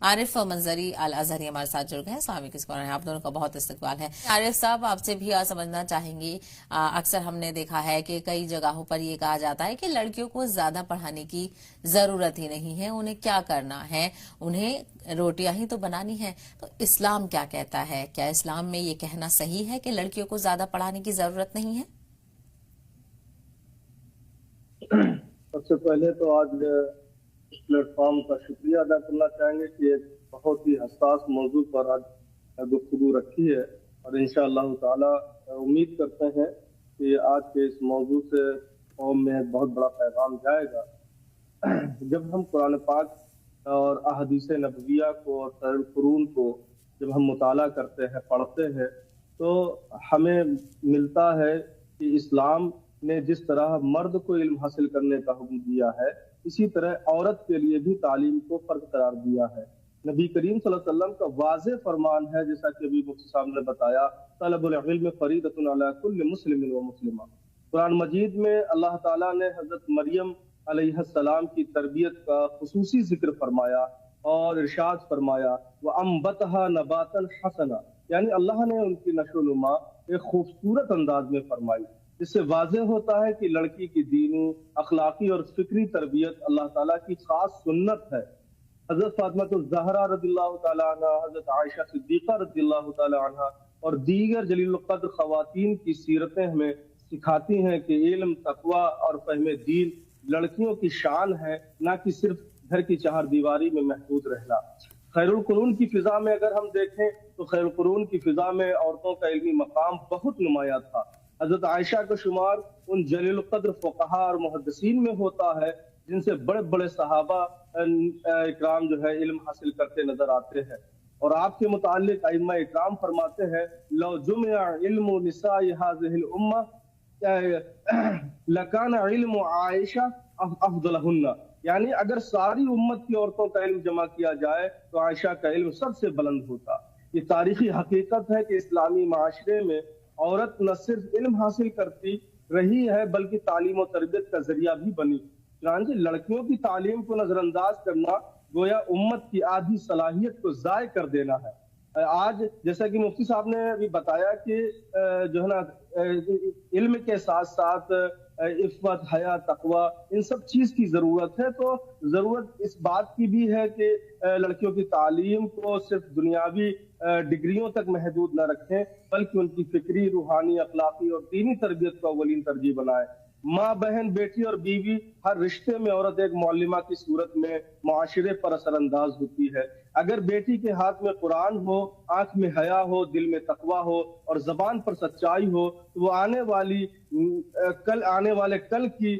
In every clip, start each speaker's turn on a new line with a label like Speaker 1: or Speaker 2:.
Speaker 1: عارف منظری الازہری ہمارے ساتھ جڑ گئے ہیں، اسلامی کس کارنر ہے، آپ دونوں کا بہت استقبال ہے۔ عارف صاحب، آپ سے بھی سمجھنا چاہیں گے، اکثر ہم نے دیکھا ہے کہ کئی جگہوں پر یہ کہا جاتا ہے کہ لڑکیوں کو زیادہ پڑھانے کی ضرورت ہی نہیں ہے، انہیں کیا کرنا ہے، انہیں روٹیاں ہی تو بنانی ہے۔ تو اسلام کیا کہتا ہے؟ کیا اسلام میں یہ کہنا صحیح ہے کہ لڑکیوں کو زیادہ پڑھانے کی ضرورت نہیں ہے؟
Speaker 2: سب سے پہلے تو آج اس پلیٹ فارم کا شکریہ ادا کرنا چاہیں گے کہ ایک بہت ہی حساس موضوع پر آج گفتگو رکھی ہے، اور انشاءاللہ تعالی امید کرتے ہیں کہ آج کے اس موضوع سے قوم میں ایک بہت بڑا پیغام جائے گا۔ جب ہم قرآن پاک اور احادیث نبویہ کو اور خیر القرون کو جب ہم مطالعہ کرتے ہیں، پڑھتے ہیں، تو ہمیں ملتا ہے کہ اسلام نے جس طرح مرد کو علم حاصل کرنے کا حکم دیا ہے، اسی طرح عورت کے لیے بھی تعلیم کو فرض قرار دیا ہے۔ نبی کریم صلی اللہ علیہ وسلم کا واضح فرمان ہے، جیسا کہ ابھی مفتی صاحب نے بتایا، طلب العلم فریضۃ علی کل مسلم و مسلمہ۔ قرآن مجید میں اللہ تعالیٰ نے حضرت مریم علیہ السلام کی تربیت کا خصوصی ذکر فرمایا اور ارشاد فرمایا وَأَنبَتَهَا نَبَاتًا حَسَنًا، یعنی اللہ نے ان کی نشو و نما ایک خوبصورت انداز میں فرمائی۔ اس سے واضح ہوتا ہے کہ لڑکی کی دینی، اخلاقی اور فکری تربیت اللہ تعالیٰ کی خاص سنت ہے۔ حضرت فاطمہ الزہرا رضی اللہ تعالیٰ عنہ، حضرت عائشہ صدیقہ رضی اللہ تعالیٰ عنہ اور دیگر جلیل القدر خواتین کی سیرتیں ہمیں سکھاتی ہیں کہ علم، تقوی اور فہم دین لڑکیوں کی شان ہے، نہ کہ صرف گھر کی چہار دیواری میں محدود رہنا۔ خیر القرون کی فضا میں اگر ہم دیکھیں تو خیر القرون کی فضا میں عورتوں کا علمی مقام بہت نمایاں تھا۔ حضرت عائشہ کا شمار ان جلیل القدر فقہا اور محدثین میں ہوتا ہے جن سے بڑے بڑے صحابہ اکرام جو ہے علم حاصل کرتے نظر آتے ہیں، اور آپ کے متعلق ائمہ اکرام فرماتے ہیں لو جمع علم نساء هذه الامه لکان علم عائشہ افضلہن، یعنی اگر ساری امت کی عورتوں کا علم جمع کیا جائے تو عائشہ کا علم سب سے بلند ہوتا۔ یہ تاریخی حقیقت ہے کہ اسلامی معاشرے میں عورت نہ صرف علم حاصل کرتی رہی ہے بلکہ تعلیم و تربیت کا ذریعہ بھی بنی۔ چنانچہ لڑکیوں کی تعلیم کو نظر انداز کرنا گویا امت کی آدھی صلاحیت کو ضائع کر دینا ہے۔ آج جیسا کہ مفتی صاحب نے ابھی بتایا کہ جو ہے نا علم کے ساتھ ساتھ عفت، حیا، تقوی، ان سب چیز کی ضرورت ہے، تو ضرورت اس بات کی بھی ہے کہ لڑکیوں کی تعلیم کو صرف دنیاوی ڈگریوں تک محدود نہ رکھیں بلکہ ان کی فکری، روحانی، اخلاقی اور دینی تربیت کو اولین ترجیح بنائیں۔ ماں، بہن، بیٹی اور بیوی، ہر رشتے میں عورت ایک معلمہ کی صورت میں معاشرے پر اثر انداز ہوتی ہے۔ اگر بیٹی کے ہاتھ میں قرآن ہو، آنکھ میں حیا ہو، دل میں تقویٰ ہو اور زبان پر سچائی ہو تو وہ آنے والے کل کی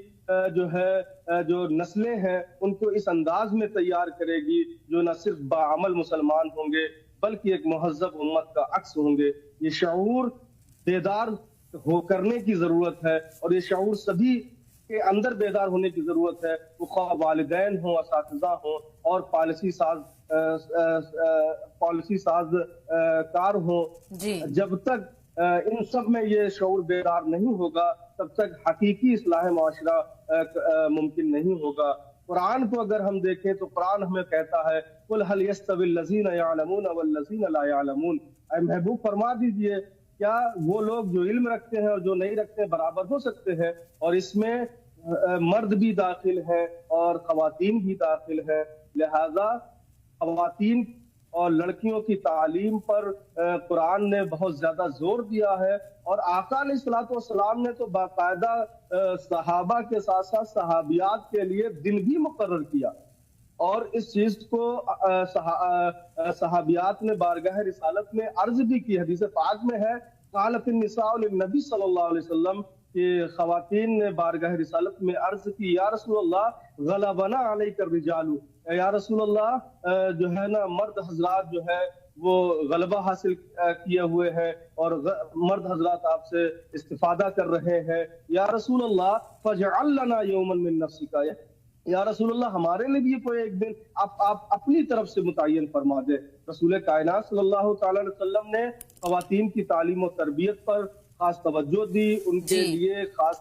Speaker 2: جو نسلیں ہیں ان کو اس انداز میں تیار کرے گی جو نہ صرف باعمل مسلمان ہوں گے بلکہ ایک مہذب امت کا عکس ہوں گے۔ یہ شعور بیدار کرنے کی ضرورت ہے، اور یہ شعور سبھی کے اندر بیدار ہونے کی ضرورت ہے، وہ خواہ والدین ہوں، اساتذہ ہوں اور پالیسی ساز کار ہوں۔ جب تک ان سب میں یہ شعور بیدار نہیں ہوگا تب تک حقیقی اصلاح معاشرہ ممکن نہیں ہوگا۔ قرآن کو اگر ہم دیکھیں تو قرآن ہمیں کہتا ہے قُلْ هَلْ يَسْتَوِي الَّذِينَ يَعْلَمُونَ وَالَّذِينَ لَا يَعْلَمُونَ، اے محبوب فرما دیجئے کیا وہ لوگ جو علم رکھتے ہیں اور جو نہیں رکھتے برابر ہو سکتے ہیں؟ اور اس میں مرد بھی داخل ہے اور خواتین بھی داخل ہے، لہذا خواتین اور لڑکیوں کی تعلیم پر قرآن نے بہت زیادہ زور دیا ہے، اور آقا علیہ الصلوۃ والسلام نے تو باقاعدہ صحابہ کے ساتھ ساتھ صحابیات کے لیے دن بھی مقرر کیا، اور اس چیز کو صحابیات نے بارگاہ رسالت میں عرض بھی کی۔ حدیث پاک میں ہے قالت النساء للنبی صلی اللہ علیہ وسلم کہ خواتین نے بارگاہ رسالت میں عرض کی یا رسول اللہ غلبنا علیک الرجال، یا رسول اللہ جو ہے نا مرد حضرات جو ہے وہ غلبہ حاصل کیے ہوئے ہیں اور مرد حضرات آپ سے استفادہ کر رہے ہیں، یا رسول اللہ فاجعل لنا یوما من نفسک، یا رسول اللہ ہمارے لیے بھی کوئی ایک دن آپ اپنی طرف سے متعین فرما دے۔ رسول کائنات صلی اللہ تعالی علیہ وسلم نے خواتین کی تعلیم و تربیت پر خاص توجہ دی، ان کے لیے خاص